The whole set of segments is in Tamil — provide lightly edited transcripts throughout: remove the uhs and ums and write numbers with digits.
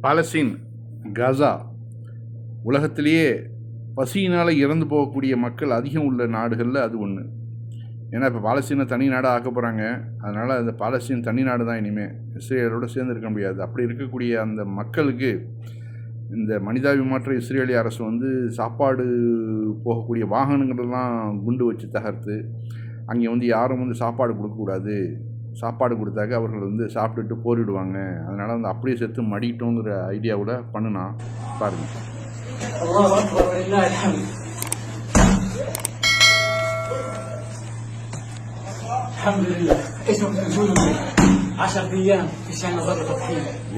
பாலஸ்தீன், காசா உலகத்திலேயே பசியினால் இறந்து போகக்கூடிய மக்கள் அதிகம் உள்ள நாடுகளில் அது ஒன்று. ஏன்னா இப்போ பாலஸ்தீனை தனி நாடாக ஆக்க போகிறாங்க. அதனால் அந்த பாலஸ்தீன் தனி நாடு தான் இனிமேல், இஸ்ரேலோடு சேர்ந்து இருக்க முடியாது. அப்படி இருக்கக்கூடிய அந்த மக்களுக்கு இந்த மனிதாபிமாற்ற இஸ்ரேலி அரசு வந்து சாப்பாடு போகக்கூடிய வாகனங்களெல்லாம் குண்டு வச்சு தகர்த்து, அங்கே வந்து யாரும் வந்து சாப்பாடு கொடுக்கக்கூடாது, சாப்பாடு கொடுத்தாக்க அவர்கள் வந்து சாப்பிட்டுட்டு போரிடுவாங்க, அதனால் வந்து அப்படியே செத்து மடிக்கிட்டோங்கிற ஐடியாவோட பண்ணுனா பாருங்கள்.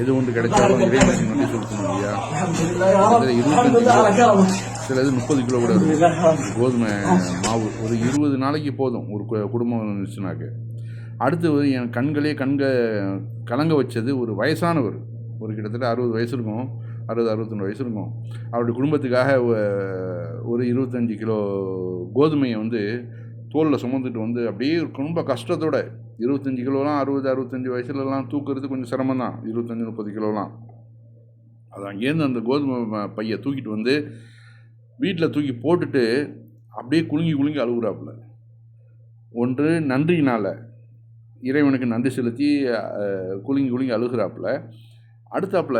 எது ஒன்று கிடைச்சாலும் இறைவனுக்கு நன்றி செலுத்தணும் இல்லையா? சிலது 30 கிலோ கூட கோதுமை மாவு ஒரு 20 நாளைக்கு போதும் ஒரு குடும்பம் இருந்துச்சுனாக்க. அடுத்து என் கலங்க வச்சது ஒரு வயசானவர், ஒரு கிட்டத்தட்ட 60 வயசு இருக்கும், 60-61 வயசு இருக்கும். அவருடைய குடும்பத்துக்காக ஒரு 25 கிலோ கோதுமையை வந்து தோளில் சுமந்துட்டு வந்து அப்படியே ரொம்ப கஷ்டத்தோட 25 கிலோலாம் 60-65 வயசுலலாம் தூக்குறது கொஞ்சம் சிரமம் தான். 25-30 கிலோலாம் அது அங்கேருந்து அந்த கோதுமை பையை தூக்கிட்டு வந்து வீட்டில் தூக்கி போட்டுட்டு அப்படியே குலுங்கி அழுகுறாப்புல. ஒன்று நன்றியினால் இறைவனுக்கு நன்றி செலுத்தி குலுங்கி அழுகிறாப்புல. அடுத்தாப்புல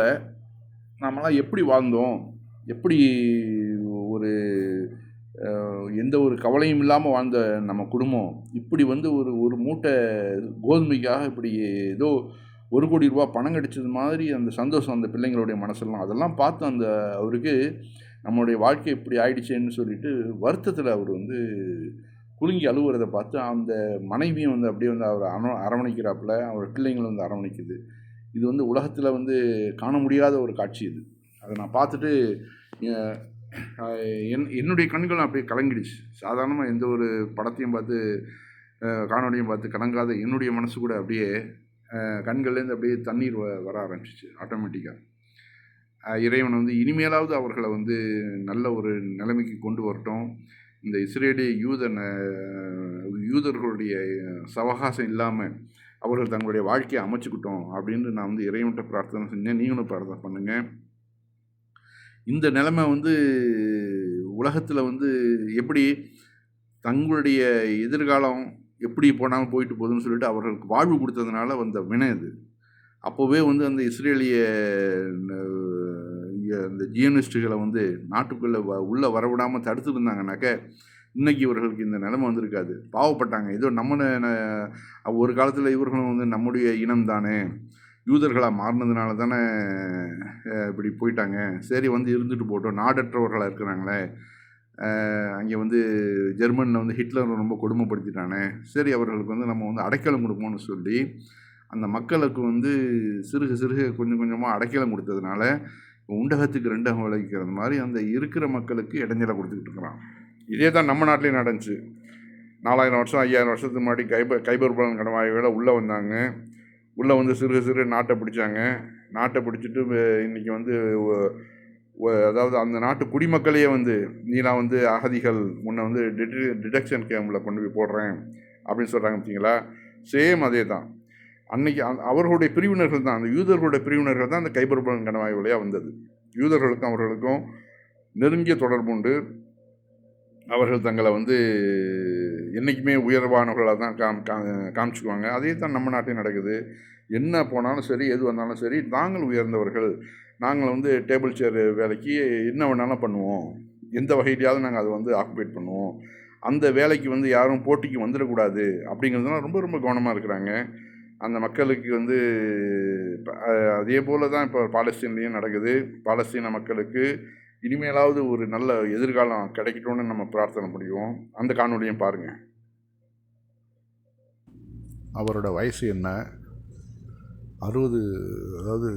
நாமெல்லாம் எப்படி வாழ்ந்தோம், எப்படி ஒரு எந்த ஒரு கவலையும் இல்லாமல் வாழ்ந்த நம்ம குடும்பம் இப்படி வந்து ஒரு மூட்டை கோதுமைக்காக இப்படி ஏதோ 1 கோடி ரூபா பணம் கிடைச்சது மாதிரி அந்த சந்தோஷம் அந்த பிள்ளைங்களுடைய மனசெல்லாம், அதெல்லாம் பார்த்து அந்த அவருக்கு நம்மளுடைய வாழ்க்கை இப்படி ஆயிடுச்சேன்னு சொல்லிட்டு வருத்தத்தில் அவர் வந்து குலுங்கி அழுவுறதை பார்த்து அந்த மனைவியும் வந்து அப்படியே வந்து அவர் அரவணைக்கிறாப்புல, அவர் பிள்ளைங்களும் வந்து அரவணைக்குது. இது வந்து உலகத்தில் வந்து காண முடியாத ஒரு காட்சி இது. அதை நான் பார்த்துட்டு என்னுடைய கண்களும் அப்படியே கலங்கிடுச்சு. சாதாரணமாக எந்த ஒரு படத்தையும் பார்த்து காணொலியும் பார்த்து கலங்காத என்னுடைய மனசு கூட அப்படியே கண்கள்லேருந்து அப்படியே தண்ணீர் வர ஆரம்பிச்சிச்சு ஆட்டோமேட்டிக்காக. இறைவன் வந்து இனிமேலாவது அவர்களை வந்து நல்ல ஒரு நிலைமைக்கு கொண்டு வரட்டும். இந்த இஸ்ரேலிய யூதர்களுடைய சவகாசம் இல்லாமல் அவர்கள் தங்களுடைய வாழ்க்கையை அமைச்சுக்கிட்டோம் அப்படின்னு நான் வந்து இறைவன்கிட்ட பிரார்த்தனை செஞ்சேன். நீங்களும் பிரார்த்தனை பண்ணுங்கள். இந்த நிலைமை வந்து உலகத்தில் வந்து எப்படி தங்களுடைய எதிர்காலம் எப்படி போனாலும் போயிட்டு போகுதுன்னு சொல்லிட்டு அவர்களுக்கு வாழ்வு கொடுத்ததுனால வந்த வினை இது. அப்போவே வந்து அந்த இஸ்ரேலிய அந்த ஜியனிஸ்டுகளை வந்து நாட்டுக்குள்ளே உள்ளே வரவிடாமல் தடுத்துருந்தாங்கனாக்க இன்றைக்கி இவர்களுக்கு இந்த நிலைமை வந்திருக்காது. பாவப்பட்டாங்க. ஏதோ ஒரு காலத்தில் இவர்களும் வந்து நம்முடைய இனம் தானே, யூதர்களாக மாறினதுனால தானே இப்படி போயிட்டாங்க, சரி வந்து இருந்துட்டு போட்டோம், நாடற்றவர்களாக இருக்கிறாங்களே, அங்கே வந்து ஜெர்மனில் வந்து ஹிட்லர் ரொம்ப கொடுமைப்படுத்திட்டானே, சரி அவர்களுக்கு வந்து நம்ம வந்து அடைக்கலம் கொடுப்போம்னு சொல்லி அந்த மக்களுக்கு வந்து சிறுக கொஞ்சம் கொஞ்சமாக அடைக்கலம் கொடுத்ததுனால உண்டகத்துக்கு 2 அகம் விளைவிக்கிறது மாதிரி அந்த இருக்கிற மக்களுக்கு இடைஞ்சலை கொடுத்துக்கிட்டு இருக்கிறான். இதே தான் நம்ம நாட்டிலையும் நடந்துச்சு. 4000 வருஷம் 5000 வருஷத்துக்கு முன்னாடி கைபர் பலன் கணவாய்களை உள்ளே வந்தாங்க. உள்ளே வந்து சிறு நாட்டை பிடிச்சாங்க. நாட்டை பிடிச்சிட்டு இன்றைக்கி வந்து அதாவது அந்த நாட்டு குடிமக்களையே வந்து நீலாம் வந்து அகதிகள் முன்ன வந்து டிடெக்ஷன் கேம்பில் கொண்டு போய் போடுறேன் அப்படின்னு சொல்கிறாங்க பார்த்தீங்களா. சேம் அதே தான். அன்றைக்கி அவர்களுடைய பிரிவினர்கள் தான், அந்த யூதர்களுடைய பிரிவினர்கள் தான் அந்த கைபர் பலன் கணவாய் வழியாக வந்தது. யூதர்களுக்கும் அவர்களுக்கும் நெருங்கிய தொடர்பு உண்டு. அவர்கள் தங்களை வந்து என்றைக்குமே உயர்வானவர்களாக தான் காமிச்சுக்குவாங்க. அதே தான் நம்ம நாட்டில் நடக்குது. என்ன போனாலும் சரி, எது வந்தாலும் சரி, நாங்கள் உயர்ந்தவர்கள், நாங்கள் வந்து டேபிள் சேர் வேலைக்கு என்ன வேணாலும் பண்ணுவோம், எந்த வகையிலையாவது நாங்கள் அதை வந்து ஆக்குபேட் பண்ணுவோம், அந்த வேலைக்கு வந்து யாரும் போட்டிக்கு வந்துடக்கூடாது அப்படிங்கிறதுலாம் ரொம்ப ரொம்ப கவனமாக இருக்கிறாங்க. அந்த மக்களுக்கு வந்து அதே போல் தான் இப்போ பாலஸ்தீன்லேயும் நடக்குது. பாலஸ்தீன மக்களுக்கு இனிமேலாவது ஒரு நல்ல எதிர்காலம் கிடைக்கட்டும்னு நம்ம பிரார்த்தனை முடியும். அந்த காணொலியும் பாருங்கள். அவரோட வயசு என்ன, 60, அதாவது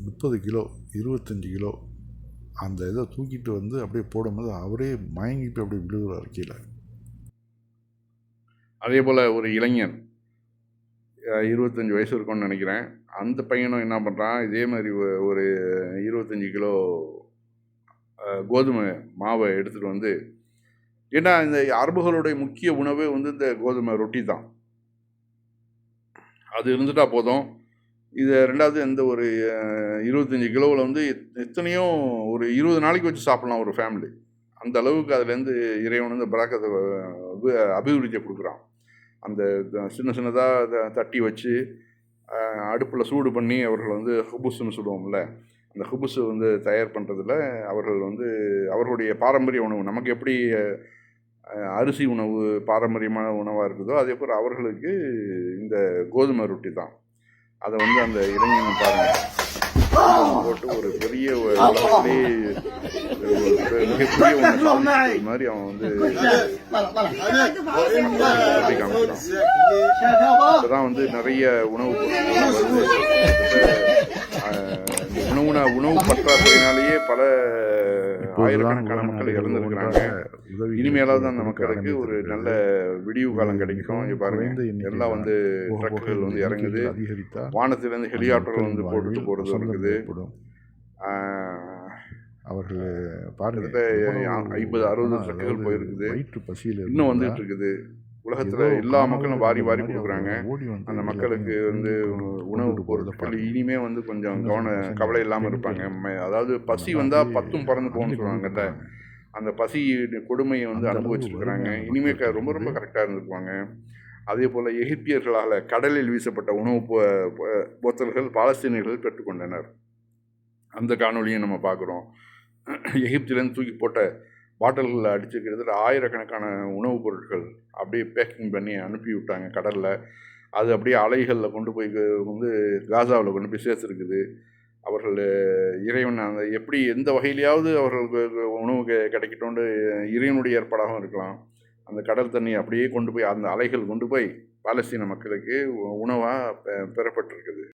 30 கிலோ 25 கிலோ அந்த இதை தூக்கிட்டு வந்து அப்படியே போடும்போது அவரே மயங்கிட்டு அப்படியே விழுகிறார் கீழே. அதே போல் ஒரு இளைஞன் 25 வயசு இருக்கும்னு நினைக்கிறேன். அந்த பையனும் என்ன பண்ணுறான், இதே மாதிரி ஒரு 25 கிலோ கோதுமை மாவை எடுத்துகிட்டு வந்து, ஏன்னா இந்த அரபுகளுடைய முக்கிய உணவே வந்து இந்த கோதுமை ரொட்டி தான். அது இருந்துட்டால் போதும், இதை 2வது இந்த ஒரு 25 கிலோவில் வந்து எத்தனையோ ஒரு 20 நாளைக்கு வச்சு சாப்பிட்லாம் ஒரு ஃபேமிலி. அந்த அளவுக்கு அதுலேருந்து இறைவன் வந்து பராக்கத்தை அபிவிருத்தியை கொடுக்குறான். அந்த சின்ன சின்னதாக தட்டி வச்சு அடுப்பில் சூடு பண்ணி அவர்கள் வந்து ஹுபுஸ்ன்னு சொல்லுவோம்ல, அந்த ஹுபுஸ் வந்து தயார் பண்ணுறதுல அவர்கள் வந்து அவர்களுடைய பாரம்பரிய உணவு நமக்கு எப்படி அரிசி உணவு பாரம்பரியமான உணவாக இருக்குதோ அதே போல் அவர்களுக்கு இந்த கோதுமை ரொட்டி தான். அதை வந்து அந்த இளைஞன் பாருங்க போட்டு ஒரு பெரிய உலகத்திலே மிகப்பெரிய ஒன்று சாதிச்சது மாதிரி அவன் வந்து காமிக்கிறான். இப்போதான் வந்து நிறைய உணவு உணவு பற்றாக்குறையினாலேயே பல ஆயிரக்கணக்கான மக்கள் இறந்துருக்கிறாங்க. இனிமேலாவது அந்த மக்களுக்கு ஒரு நல்ல விடிவு காலம் கிடைக்கும். இங்க பாருங்க எல்லாம் வந்து ட்ரக்குகள் வந்து இறங்குது, வானத்திலிருந்து ஹெலிகாப்டர்கள் வந்து போட்டுட்டு போறது இருக்குது. அவர்கள் பாருங்க 50-60 ட்ரக்குகள் போயிருக்குது, இன்னும் வந்துட்டு இருக்குது. உலகத்துல எல்லா மக்களும் வாரி வாரி கொடுக்குறாங்க. அந்த மக்களுக்கு வந்து உணவு பொருட்கள் இனிமே வந்து கொஞ்சம் கவலை இல்லாமல் இருப்பாங்க. அதாவது பசி வந்தா பத்தும் பறந்து போகணும்னு சொல்லுவாங்கல்ல, அந்த பசி கொடுமையை வந்து அனுபவிச்சிருக்கிறாங்க. இனிமே ரொம்ப ரொம்ப கரெக்டாக இருந்திருப்பாங்க. அதே போல் எகிப்தியர்களால் கடலில் வீசப்பட்ட உணவு போத்தல்கள் பாலஸ்தீனியர்கள் பெற்றுக்கொண்டனர். அந்த காணொலியும் நம்ம பார்க்குறோம். எகிப்திலேருந்து தூக்கி போட்ட பாட்டில்களில் அடித்து கிட்டத்தட்ட ஆயிரக்கணக்கான உணவுப் பொருட்கள் அப்படியே பேக்கிங் பண்ணி அனுப்பி விட்டாங்க கடலில். அது அப்படியே அலைகளில் கொண்டு போய் வந்து காசாவில் கொண்டு போய் சேர்த்துருக்குது. அவர்கள் இறைவன் அந்த எப்படி எந்த வகையிலையாவது அவர்களுக்கு உணவு கிடைக்கட்டும்னு இறைவனுடைய ஏற்பாடாகவும் இருக்கலாம். அந்த கடல் தண்ணி அப்படியே கொண்டு போய் அந்த அலைகள் கொண்டு போய் பாலஸ்தீன மக்களுக்கு உணவாக பெறப்பட்டிருக்குது.